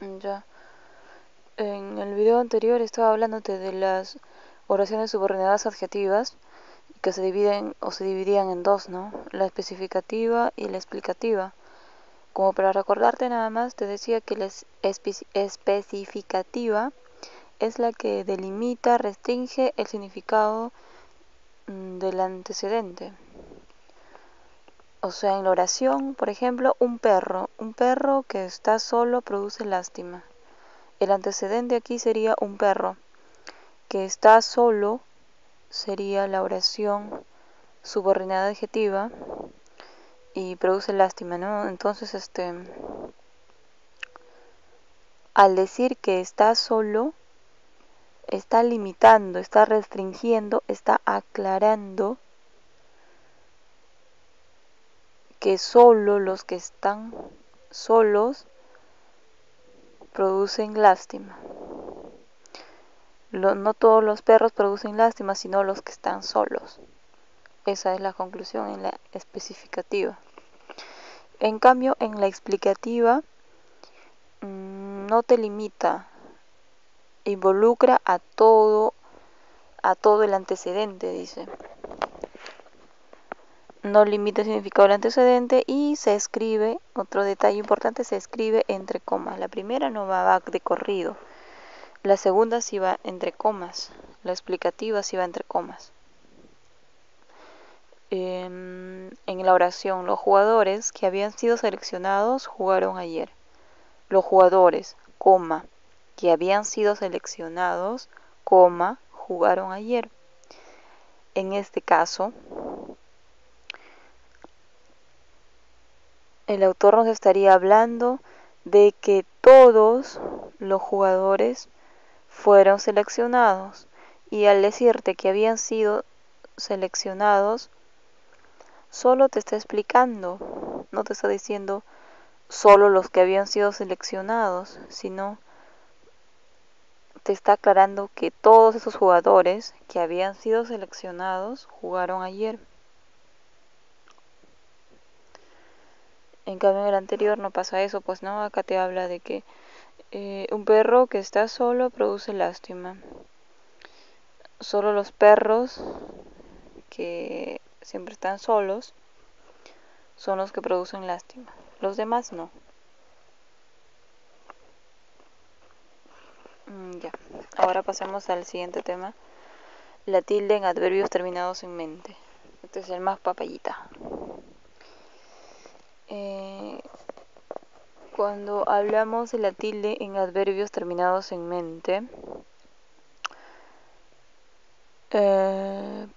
Ya. En el video anterior estaba hablándote de las oraciones subordinadas adjetivas que se dividen o se dividían en dos, ¿no? La especificativa y la explicativa. Como para recordarte nada más, te decía que la especificativa es la que delimita, restringe el significado del antecedente. O sea, en la oración, por ejemplo, un perro que está solo produce lástima. El antecedente aquí sería un perro que está solo, sería la oración subordinada adjetiva y produce lástima, ¿no? Entonces, al decir que está solo, está limitando, está restringiendo, está aclarando que solo los que están solos producen lástima. No todos los perros producen lástima, sino los que están solos. Esa es la conclusión en la especificativa. En cambio, en la explicativa, no te limita, involucra a todo el antecedente, dice. No limita el significado del antecedente y se escribe, otro detalle importante, se escribe entre comas. La primera no va de corrido, la segunda sí va entre comas, la explicativa sí va entre comas. En la oración, los jugadores que habían sido seleccionados jugaron ayer. Los jugadores, coma, que habían sido seleccionados, coma, jugaron ayer. En este caso, el autor nos estaría hablando de que todos los jugadores fueron seleccionados, y al decirte que habían sido seleccionados, solo te está explicando, no te está diciendo solo los que habían sido seleccionados, sino te está aclarando que todos esos jugadores que habían sido seleccionados jugaron ayer. En cambio en el anterior no pasa eso, pues no, acá te habla de que un perro que está solo produce lástima. Solo los perros que siempre están solos son los que producen lástima. Los demás no. Ya. Ahora pasemos al siguiente tema. La tilde en adverbios terminados en mente. Este es el más papayita. Cuando hablamos de la tilde en adverbios terminados en mente,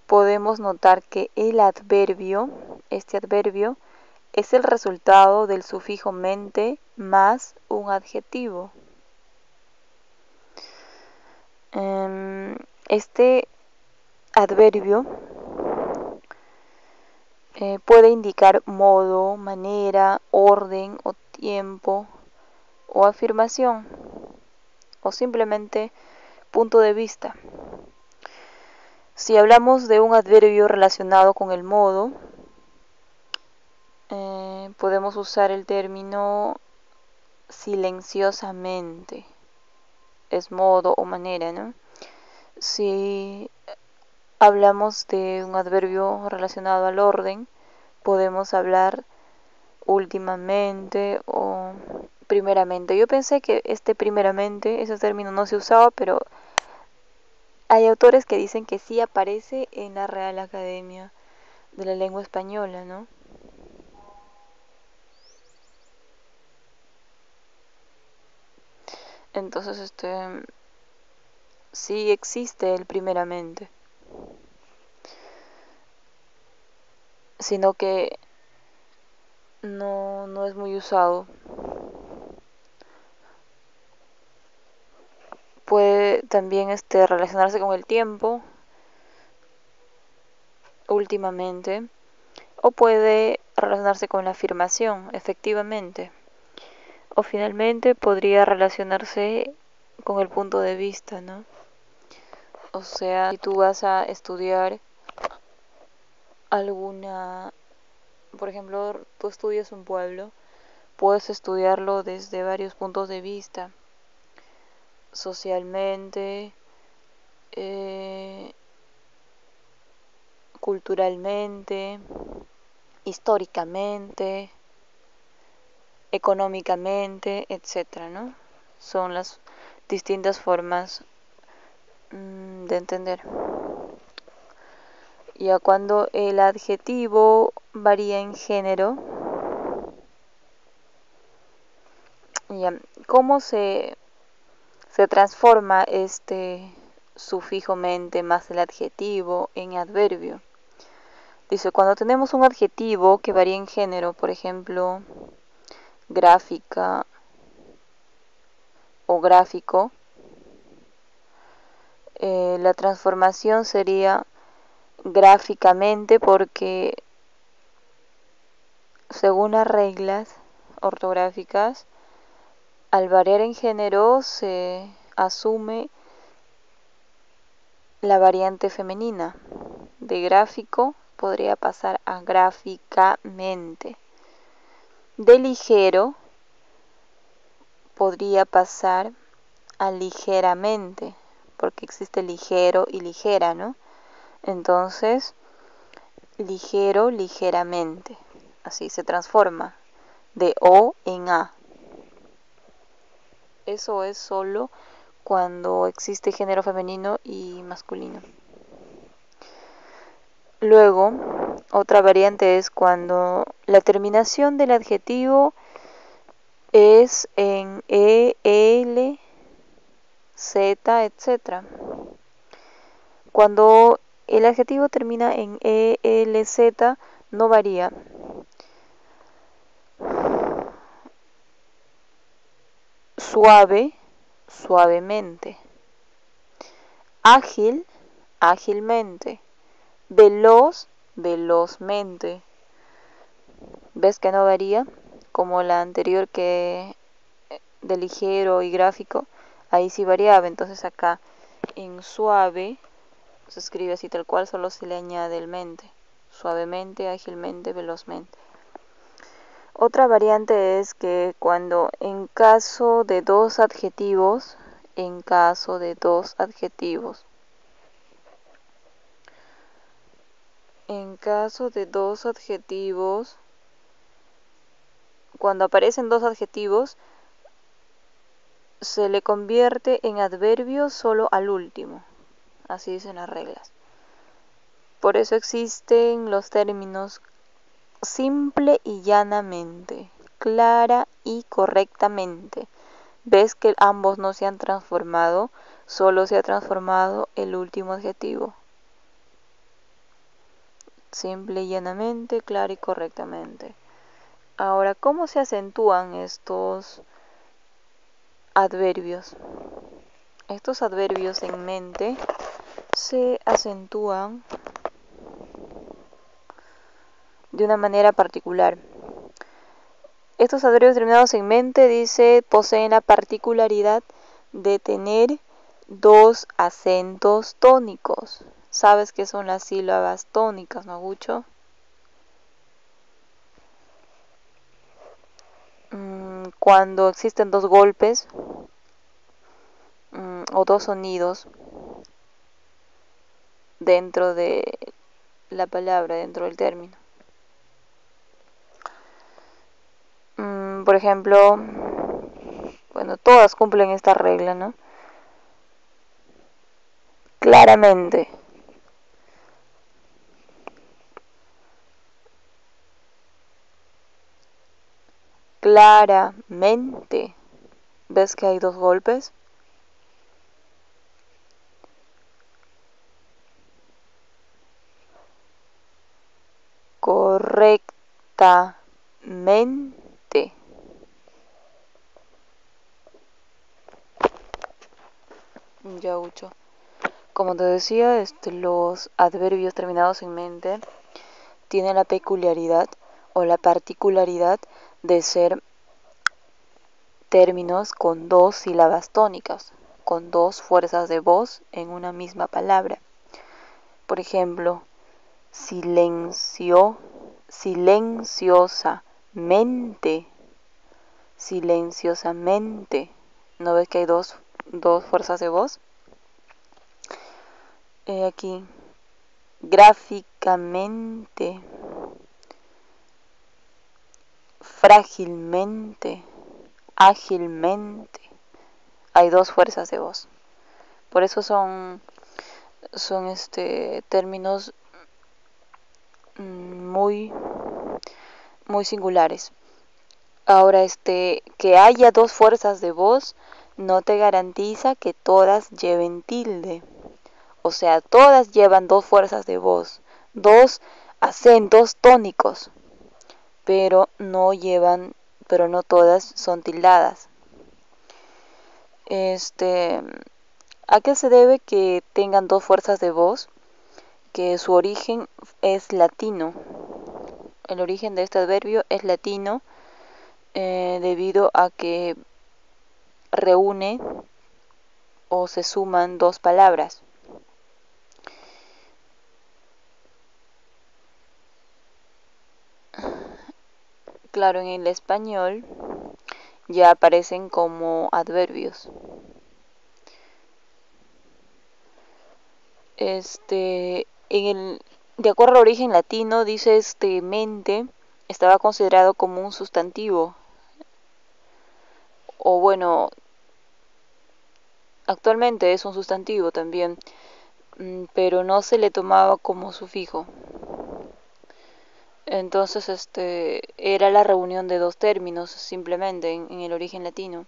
podemos notar que el adverbio, este adverbio, es el resultado del sufijo mente más un adjetivo. Este adverbio puede indicar modo, manera, orden o tiempo o afirmación o simplemente punto de vista. Si hablamos de un adverbio relacionado con el modo, podemos usar el término silenciosamente. Es modo o manera, ¿no? Si hablamos de un adverbio relacionado al orden, podemos hablar últimamente o primeramente. Yo pensé que primeramente, ese término no se usaba, pero hay autores que dicen que sí aparece en la Real Academia de la Lengua Española, ¿no? Entonces, sí existe el primeramente, sino que no es muy usado. Puede también relacionarse con el tiempo, últimamente, o puede relacionarse con la afirmación, efectivamente, o finalmente podría relacionarse con el punto de vista, ¿no? O sea, si tú vas a estudiar por ejemplo, tú estudias un pueblo, puedes estudiarlo desde varios puntos de vista, socialmente, culturalmente, históricamente, económicamente, etcétera, ¿no? Son las distintas formas de entender. Ya cuando el adjetivo varía en género, ya, ¿cómo se transforma este sufijo mente más el adjetivo en adverbio? Dice, cuando tenemos un adjetivo que varía en género, por ejemplo, gráfica o gráfico, la transformación sería gráficamente porque según las reglas ortográficas, al variar en género se asume la variante femenina. De gráfico podría pasar a gráficamente. De ligero podría pasar a ligeramente, porque existe ligero y ligera, ¿no? Entonces, ligero, ligeramente. Así se transforma de O en A. Eso es solo cuando existe género femenino y masculino. Luego, otra variante es cuando la terminación del adjetivo es en E, L, Z, etc. Cuando el adjetivo termina en E, L, Z, no varía. Suave, suavemente. Ágil, ágilmente. Veloz, velozmente. ¿Ves que no varía? Como la anterior que de ligero y gráfico, ahí sí variaba. Entonces acá en suave se escribe así tal cual, solo se le añade el mente. Suavemente, ágilmente, velozmente. Otra variante es que cuando en caso de dos adjetivos, cuando aparecen dos adjetivos, se le convierte en adverbio solo al último. Así dicen las reglas. Por eso existen los términos simple y llanamente, clara y correctamente. ¿Ves que ambos no se han transformado? Solo se ha transformado el último adjetivo. Simple y llanamente, clara y correctamente. Ahora, ¿cómo se acentúan estos adverbios? Estos adverbios en mente se acentúan de una manera particular. Estos adverbios terminados en mente, dice, poseen la particularidad de tener dos acentos tónicos. ¿Sabes qué son las sílabas tónicas, no, Gucho? Cuando existen dos golpes o dos sonidos dentro de la palabra, dentro del término. Por ejemplo, bueno, todas cumplen esta regla, ¿no? Claramente. Claramente. ¿Ves que hay dos golpes? Correctamente. Ya, Ucho. Como te decía, los adverbios terminados en mente tienen la peculiaridad o la particularidad de ser términos con dos sílabas tónicas, con dos fuerzas de voz en una misma palabra. Por ejemplo, silencio, silenciosamente, silenciosamente. ¿No ves que hay dos fuerzas de voz? Aquí, gráficamente, frágilmente, ágilmente. Hay dos fuerzas de voz. Por eso son términos muy, muy singulares. Ahora, que haya dos fuerzas de voz no te garantiza que todas lleven tilde. O sea, todas llevan dos fuerzas de voz, dos acentos tónicos, pero no todas son tildadas. ¿A qué se debe que tengan dos fuerzas de voz? Que su origen es latino. El origen de este adverbio es latino debido a que reúne o se suman dos palabras. Claro, en el español ya aparecen como adverbios. De acuerdo al origen latino, dice mente estaba considerado como un sustantivo. O bueno, actualmente es un sustantivo también, pero no se le tomaba como sufijo. Entonces, era la reunión de dos términos simplemente en el origen latino.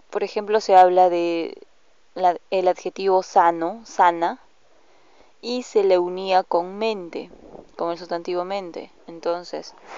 Por ejemplo, se habla de el adjetivo sano, sana, y se le unía con mente, con el sustantivo mente. Entonces,